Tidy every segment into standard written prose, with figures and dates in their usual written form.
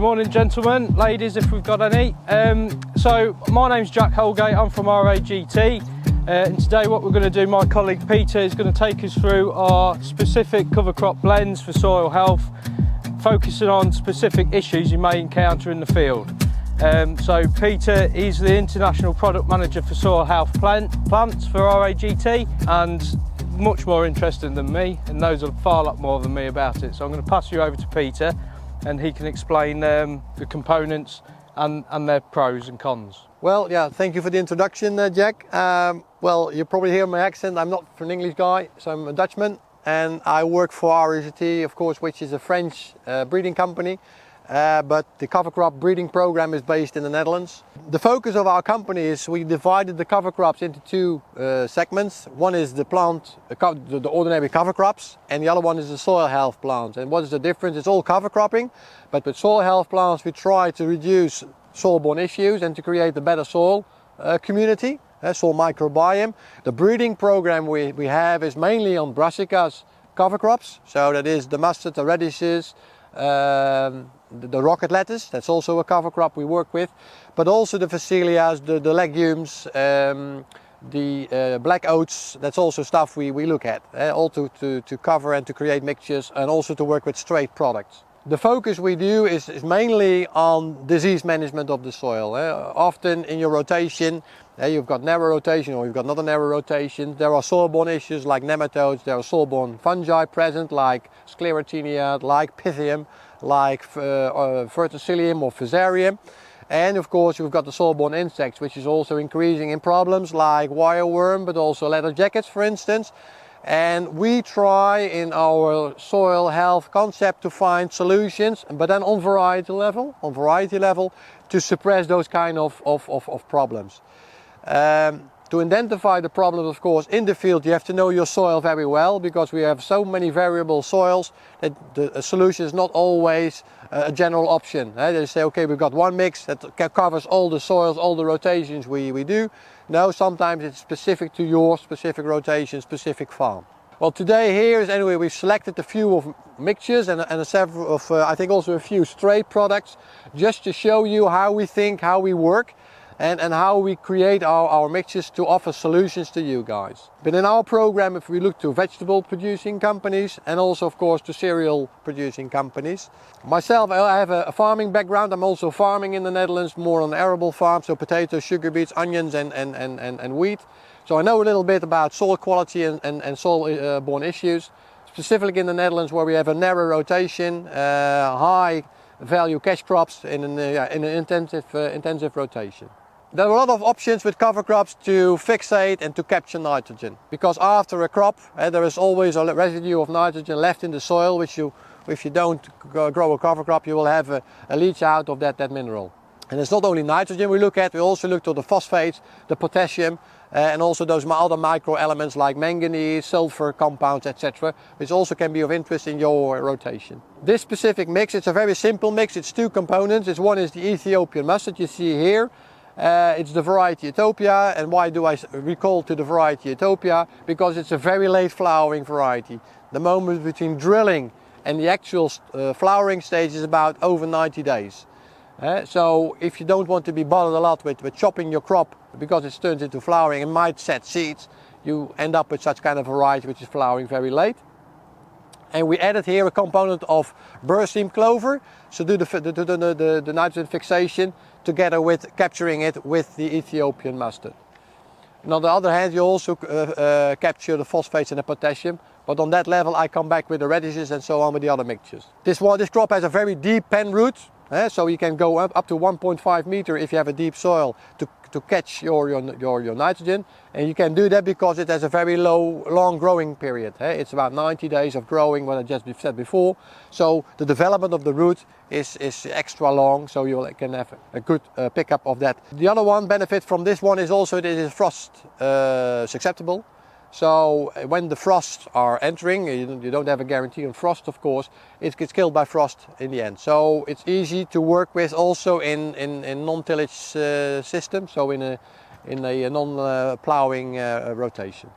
morning gentlemen, ladies if we've got any. So my name's Jack Holgate, I'm from RAGT, and today what we're going to do, my colleague Peter is going to take us through our specific cover crop blends for soil health, focusing on specific issues you may encounter in the field. So Peter is the International Product Manager for Soil Health Plants for RAGT, and much more interested than me and knows a far lot more than me about it. So I'm going to pass you over to Peter and he can explain the components and their pros and cons. Well, yeah, thank you for the introduction, Jack. Well, you probably hear my accent. I'm not an English guy, so I'm a Dutchman, and I work for RAGT, of course, which is a French breeding company. But the cover crop breeding program is based in the Netherlands. The focus of our company is we divided the cover crops into two segments. One is the plant, the ordinary cover crops, and the other one is the soil health plants. And what is the difference? It's all cover cropping, but with soil health plants we try to reduce soil-borne issues and to create a better soil community, soil microbiome. The breeding program we have is mainly on brassicas cover crops, so that is the mustard, the radishes, the rocket lettuce, that's also a cover crop we work with, but also the phacelias, the legumes, the black oats, that's also stuff we look at, all to cover and to create mixtures and also to work with straight products. The focus we do is mainly on disease management of the soil. Often in your rotation, you've got narrow rotation or you've got not a narrow rotation. There are soil-borne issues like nematodes, there are soil-borne fungi present like sclerotinia, like pythium, like verticillium or fusarium. And of course you've got the soil-borne insects, which is also increasing in problems like wireworm, but also leather jackets for instance. And we try in our soil health concept to find solutions, but then on variety level, to suppress those kind of problems. To identify the problems, of course, in the field you have to know your soil very well, because we have so many variable soils that the solution is not always a general option. They say, okay, we've got one mix that covers all the soils, all the rotations we do. No, sometimes it's specific to your specific rotation, specific farm. Well, today here is anyway, we've selected a few of mixtures and several of, I think also a few straight products, just to show you how we think, how we work, and how we create our mixtures to offer solutions to you guys. But in our program, if we look to vegetable producing companies and also of course to cereal producing companies. Myself, I have a farming background. I'm also farming in the Netherlands, more on arable farms, so potatoes, sugar beets, onions and wheat. So I know a little bit about soil quality and soil-borne issues, specifically in the Netherlands where we have a narrow rotation, high value cash crops in an intensive rotation. There are a lot of options with cover crops to fixate and to capture nitrogen, because after a crop there is always a residue of nitrogen left in the soil, which if you don't grow a cover crop you will have a leach out of that mineral. And it's not only nitrogen we look at, we also look to the phosphates, the potassium, and also those other micro elements like manganese, sulfur compounds, etc., which also can be of interest in your rotation. This specific mix, it's a very simple mix. It's two components. One is the Ethiopian mustard you see here. It's the variety Ethiopia. And why do I recall to the variety Ethiopia? Because it's a very late flowering variety. The moment between drilling and the actual flowering stage is about over 90 days. So if you don't want to be bothered a lot with chopping your crop because it turns into flowering and might set seeds, you end up with such kind of variety which is flowering very late. And we added here a component of berseem clover, so do the nitrogen fixation together with capturing it with the Ethiopian mustard. And on the other hand, you also capture the phosphates and the potassium, but on that level I come back with the radishes and so on with the other mixtures. This crop has a very deep pen root, so you can go up to 1.5 meter if you have a deep soil to catch your nitrogen, and you can do that because it has a very long growing period. It's about 90 days of growing, what I just said before, so the development of the root is extra long, so you can have a good pickup of that. The other one benefit from this one is also it is frost susceptible. So when the frosts are entering, you don't have a guarantee on frost, of course, it gets killed by frost in the end. So it's easy to work with also in non-tillage system, so in a non-plowing rotation.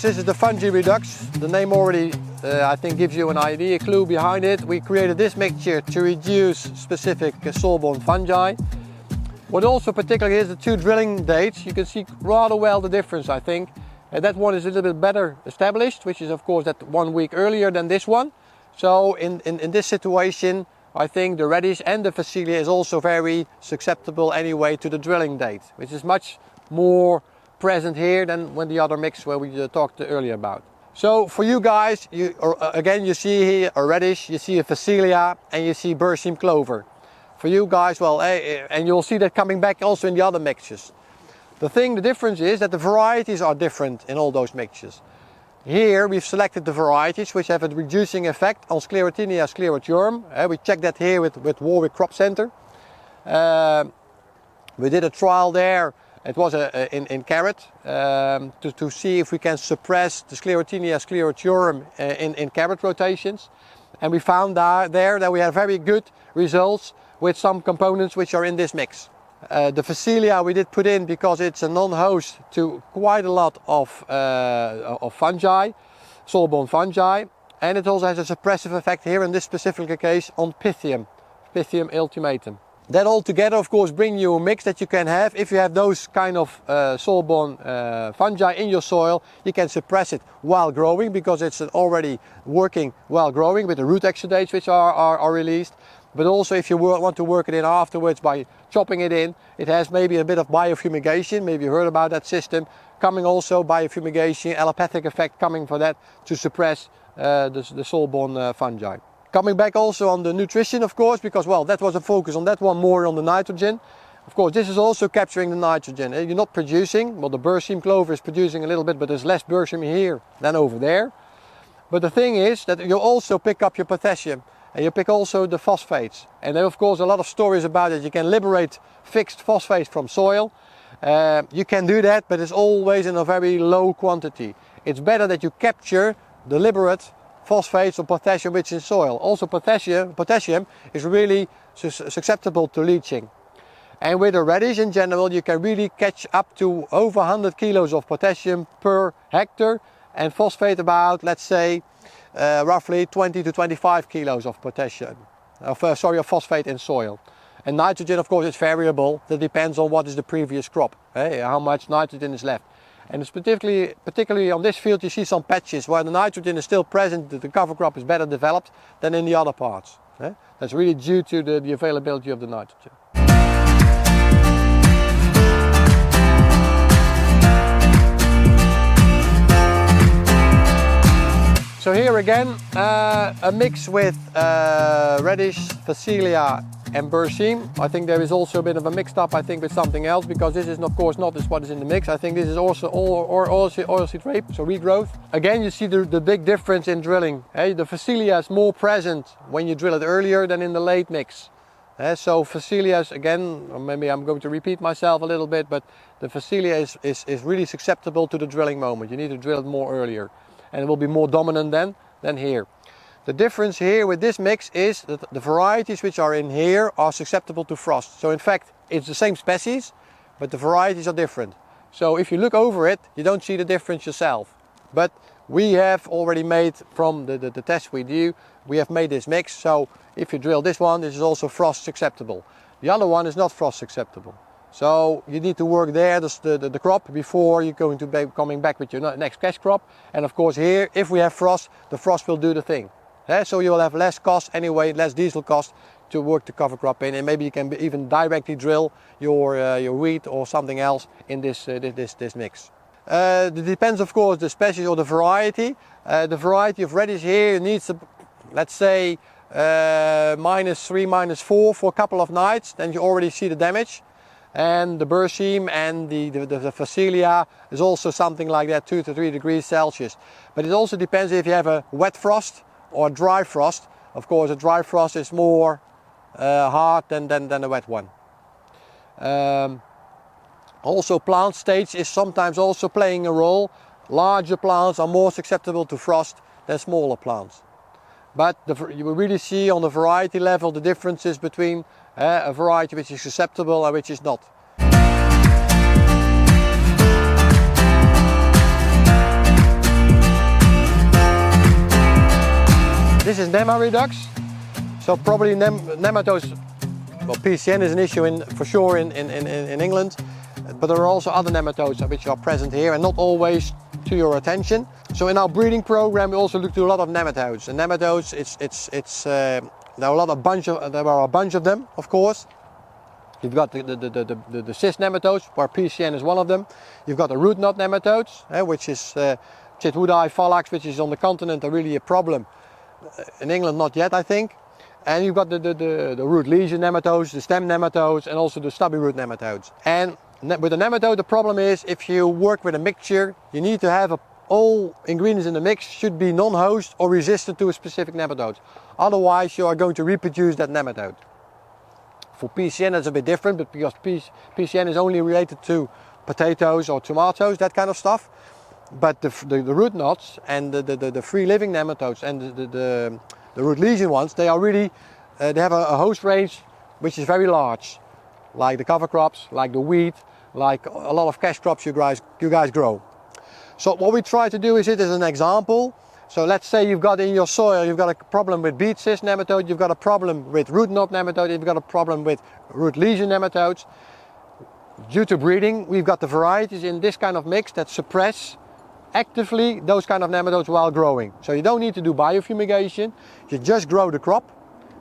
course, this is the Fungi Redux. The name already, I think, gives you an idea, a clue behind it. We created this mixture to reduce specific soil-borne fungi. What also particularly is the two drilling dates. You can see rather well the difference, I think. That one is a little bit better established, which is of course that 1 week earlier than this one. So in this situation, I think the radish and the Phacelia is also very susceptible anyway to the drilling date, which is much more present here than when the other mix where we talked earlier about. So for you guys, again you see here a radish, you see a Phacelia, and you see Berseem clover. For you guys, well, and you'll see that coming back also in the other mixtures. The difference is that the varieties are different in all those mixtures. Here we've selected the varieties which have a reducing effect on Sclerotinia sclerotium. We checked that here with Warwick Crop Center. We did a trial there. It was in carrot to see if we can suppress the Sclerotinia sclerotium in carrot rotations. And we found there that we have very good results with some components which are in this mix. The Phacelia we did put in because it's a non-host to quite a lot of fungi, soil-borne fungi, and it also has a suppressive effect here in this specific case on Pythium ultimatum. That all together of course bring you a mix that you can have. If you have those kind of soil-borne fungi in your soil, you can suppress it while growing because it's already working while growing with the root exudates which are released. But also if you want to work it in afterwards by chopping it in, it has maybe a bit of biofumigation, maybe you heard about that system, coming also biofumigation, allopathic effect coming for that to suppress the soil-borne fungi. Coming back also on the nutrition of course, because well that was a focus on that one, more on the nitrogen. Of course this is also capturing the nitrogen. You're not producing, well the Berseem clover is producing a little bit, but there's less Berseem here than over there. But the thing is that you also pick up your potassium. And you pick also the phosphates. And there are of course a lot of stories about it. You can liberate fixed phosphates from soil. You can do that, but it's always in a very low quantity. It's better that you capture the liberate phosphates or potassium which is in soil. Also potassium is really susceptible to leaching. And with a radish in general you can really catch up to over 100 kilos of potassium per hectare and phosphate about, let's say, roughly 20 to 25 kilos of potassium, of phosphate in soil. And nitrogen of course is variable, that depends on what is the previous crop, how much nitrogen is left. And it's particularly on this field you see some patches where the nitrogen is still present, the cover crop is better developed than in the other parts. That's really due to the availability of the nitrogen. So here again, a mix with radish, Phacelia and Berseem. I think there is also a bit of a mixed up, I think, with something else, because this is of course not what is in the mix. I think this is also oilseed rape, so regrowth. Again, you see the big difference in drilling. The Phacelia is more present when you drill it earlier than in the late mix. So Phacelia is, again, maybe I'm going to repeat myself a little bit, but the Phacelia is really susceptible to the drilling moment. You need to drill it more earlier. And it will be more dominant than here. The difference here with this mix is that the varieties which are in here are susceptible to frost. So in fact it's the same species, but the varieties are different. So if you look over it, you don't see the difference yourself. But we have already made, from the test we do, we have made this mix. So if you drill this one, this is also frost susceptible. The other one is not frost susceptible. So you need to work there, the crop, before you're going to be coming back with your next cash crop. And of course here, if we have frost, the frost will do the thing. So you will have less cost anyway, less diesel cost to work the cover crop in. And maybe you can even directly drill your wheat or something else in this mix. It depends of course the species or the variety. The variety of radish here needs, let's say, -3, -4 for a couple of nights. Then you already see the damage. And the Berseem and the Phacelia is also something like that, 2 to 3 degrees Celsius. But it also depends if you have a wet frost or a dry frost. Of course a dry frost is more hard than a wet one. Also plant stage is sometimes also playing a role. Larger plants are more susceptible to frost than smaller plants. But you will really see on the variety level the differences between a variety which is susceptible and which is not. nema redux. So probably nematodes, well, PCN is an issue for sure in England, but there are also other nematodes which are present here and not always to your attention. So in our breeding program we also look to a lot of nematodes. And nematodes, there are a bunch of them, of course. You've got the cyst nematodes, where PCN is one of them. You've got the root knot nematodes, which is Chitwoodi, Phalax, which is on the continent are really a problem. In England, not yet, I think. And you've got the root lesion nematodes, the stem nematodes, and also the stubby root nematodes. And with the nematode, the problem is if you work with a mixture, you need to have all ingredients in the mix should be non-host or resistant to a specific nematode. Otherwise, you are going to reproduce that nematode. For PCN, it's a bit different, but because PCN is only related to potatoes or tomatoes, that kind of stuff. But the root knots and the free-living nematodes and the root lesion ones, they are really, they have a host range which is very large, like the cover crops, like the wheat, like a lot of cash crops you guys grow. So what we try to do is it as an example. So let's say you've got in your soil, you've got a problem with beet cyst nematode, you've got a problem with root knot nematode, you've got a problem with root lesion nematodes. Due to breeding, we've got the varieties in this kind of mix that suppress actively those kind of nematodes while growing. So you don't need to do biofumigation, you just grow the crop,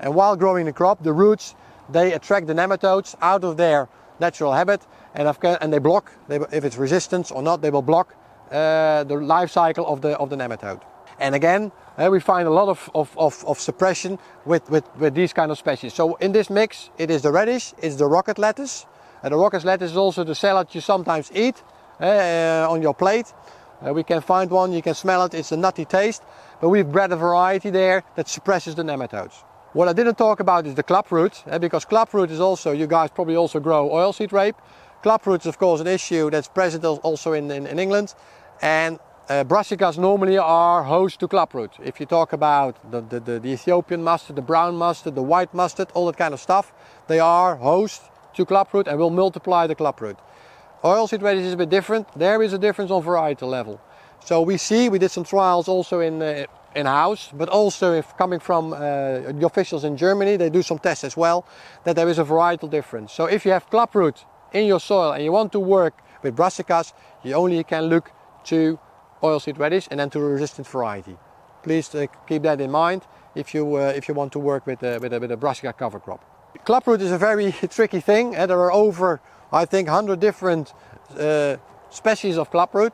and while growing the crop, the roots, they attract the nematodes out of their natural habit, and they block, if it's resistant or not, they will block the life cycle of the nematode. And again, we find a lot of suppression with these kind of species. So in this mix, it is the radish, it's the rocket lettuce. And the rocket lettuce is also the salad you sometimes eat on your plate. We can find one, you can smell it, it's a nutty taste. But we've bred a variety there that suppresses the nematodes. What I didn't talk about is the clubroot, because clubroot is also, you guys probably also grow oilseed rape. Clubroot is of course an issue that's present also in England. And brassicas normally are host to clubroot. If you talk about the Ethiopian mustard, the brown mustard, the white mustard, all that kind of stuff, they are host to clubroot and will multiply the clubroot. Oilseed radish is a bit different. There is a difference on varietal level. So we did some trials also in-house, but also if coming from the officials in Germany, they do some tests as well, that there is a varietal difference. So if you have clubroot in your soil and you want to work with brassicas, you only can look to oilseed radish and then to a resistant variety. Please keep that in mind if you want to work with a brassica cover crop. Clubroot is a very tricky thing, and there are over, I think, 100 different species of clubroot.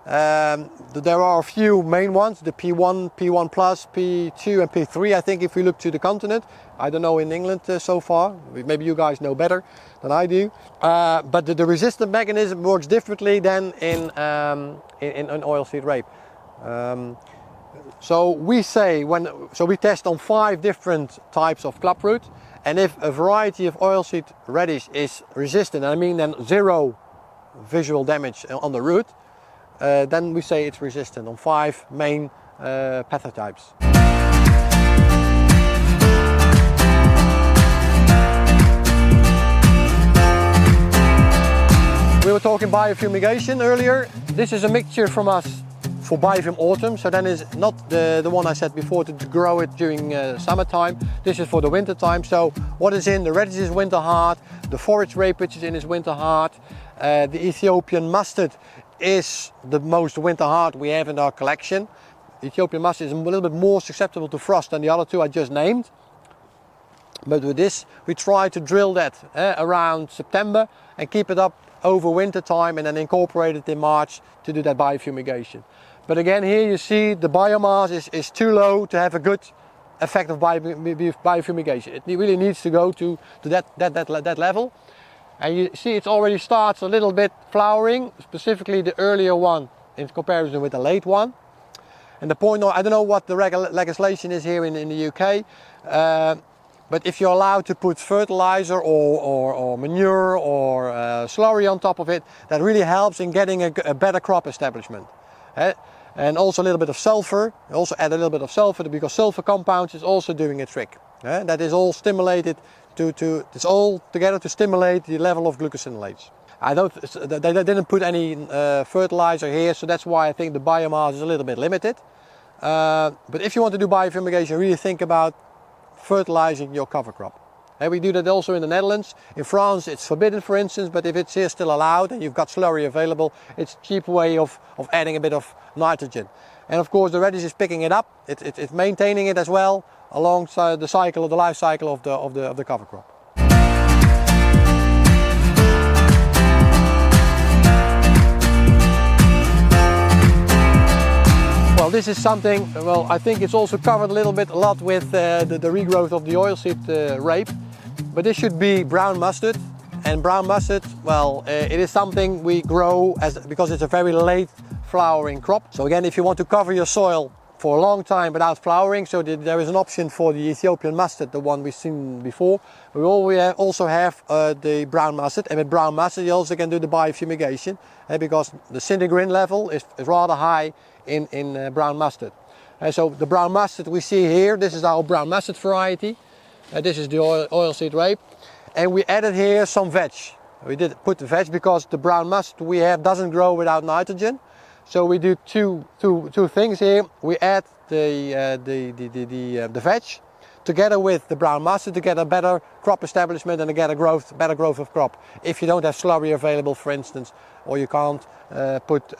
There are a few main ones, the P1, P1+, P2 and P3, I think, if we look to the continent. I don't know in England so far, maybe you guys know better than I do. But the resistant mechanism works differently than in oilseed rape. So we test on 5 different types of clubroot, and if a variety of oilseed radish is resistant, I mean then 0 visual damage on the root, then we say it's resistant on 5 main pathotypes. We were talking biofumigation earlier. This is a mixture from us for biofilm autumn, so then is not the one I said before to grow it during summertime. This is for the winter time. So what is in the radish is winter hard, the forage rape which is in is winter hard, the Ethiopian mustard is the most winter hard we have in our collection. Ethiopian mustard is a little bit more susceptible to frost than the other 2 I just named. But with this we try to drill that around September and keep it up over winter time and then incorporate it in March to do that biofumigation. But again, here you see the biomass is too low to have a good effect of biofumigation. It really needs to go to that level. And you see it already starts a little bit flowering, specifically the earlier one in comparison with the late one. And the point, I don't know what the legislation is here in the UK, but if you're allowed to put fertilizer or manure or slurry on top of it, that really helps in getting a better crop establishment. And also a little bit of sulfur, also add a little bit of sulfur because sulfur compounds is also doing a trick. That is all stimulated it's all together to stimulate the level of glucosinolates. They didn't put any fertilizer here, so that's why I think the biomass is a little bit limited. But if you want to do biofumigation, really think about fertilizing your cover crop. And we do that also in the Netherlands. In France it's forbidden, for instance, but if it's here still allowed and you've got slurry available, it's a cheap way of adding a bit of nitrogen. And of course the radish is picking it up, it's maintaining it as well alongside the cycle of the life cycle of the cover crop. Well, this is something, well, I think it's also covered a lot with the regrowth of the oilseed rape. But this should be brown mustard, and brown mustard, well, it is something we grow because it's a very late flowering crop. So again, if you want to cover your soil for a long time without flowering, so there is an option for the Ethiopian mustard, the one we've seen before. We also have the brown mustard, and with brown mustard you also can do the biofumigation because the syntegrin level is rather high in brown mustard. And so the brown mustard we see here, this is our brown mustard variety. This is the oilseed rape, and we added here some veg. We did put the veg because the brown mustard we have doesn't grow without nitrogen. So we do two things here. We add the veg together with the brown mustard to get a better crop establishment and to get better growth of crop. If you don't have slurry available, for instance, or you can't put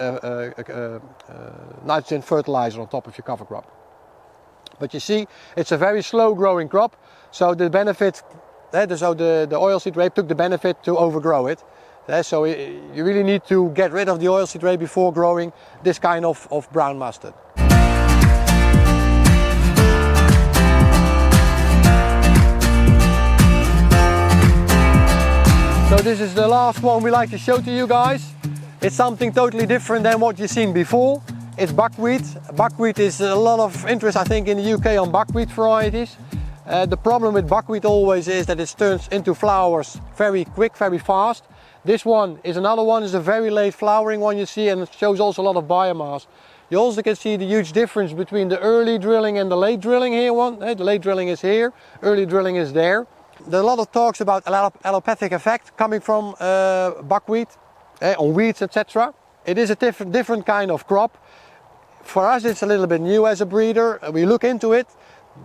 nitrogen fertilizer on top of your cover crop. But you see, it's a very slow growing crop, so the benefit, so the oilseed rape took the benefit to overgrow it. So you really need to get rid of the oilseed rape before growing this kind of brown mustard. So this is the last one we like to show to you guys. It's something totally different than what you've seen before. It's buckwheat. Buckwheat is a lot of interest, I think, in the UK on buckwheat varieties. The problem with buckwheat always is that it turns into flowers very quick, very fast. This one is another one, is a very late flowering one you see, and it shows also a lot of biomass. You also can see the huge difference between the early drilling and the late drilling here. The late drilling is here, early drilling is there. There are a lot of talks about allopathic effect coming from buckwheat, on weeds, etc. It is a different kind of crop. For us it's a little bit new as a breeder. We look into it.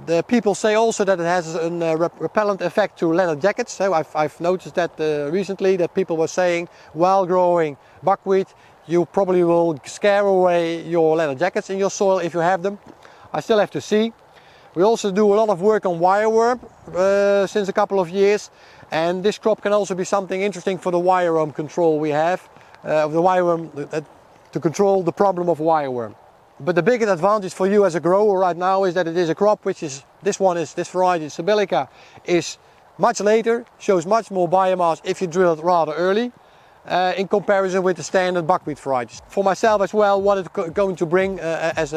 The people say also that it has a repellent effect to leather jackets. So I've noticed that recently, that people were saying while growing buckwheat you probably will scare away your leather jackets in your soil if you have them. I still have to see. We also do a lot of work on wireworm since a couple of years, and this crop can also be something interesting for the wireworm control we have, to control the problem of wireworm. But the biggest advantage for you as a grower right now is that it is a crop which is, this variety, Sibelica, is much later, shows much more biomass if you drill it rather early, in comparison with the standard buckwheat varieties. For myself as well, what it's going to bring as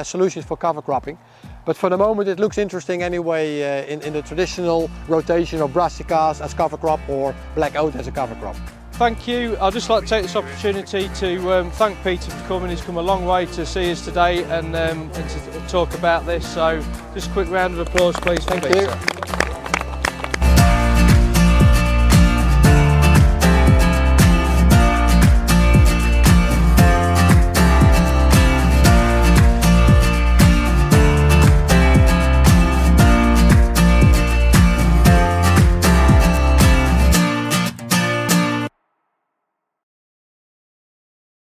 solutions for cover cropping. But for the moment it looks interesting anyway in the traditional rotation of brassicas as cover crop or black oat as a cover crop. Thank you. I'd just like to take this opportunity to thank Peter for coming. He's come a long way to see us today and to talk about this. So just a quick round of applause please for Peter. Thank you.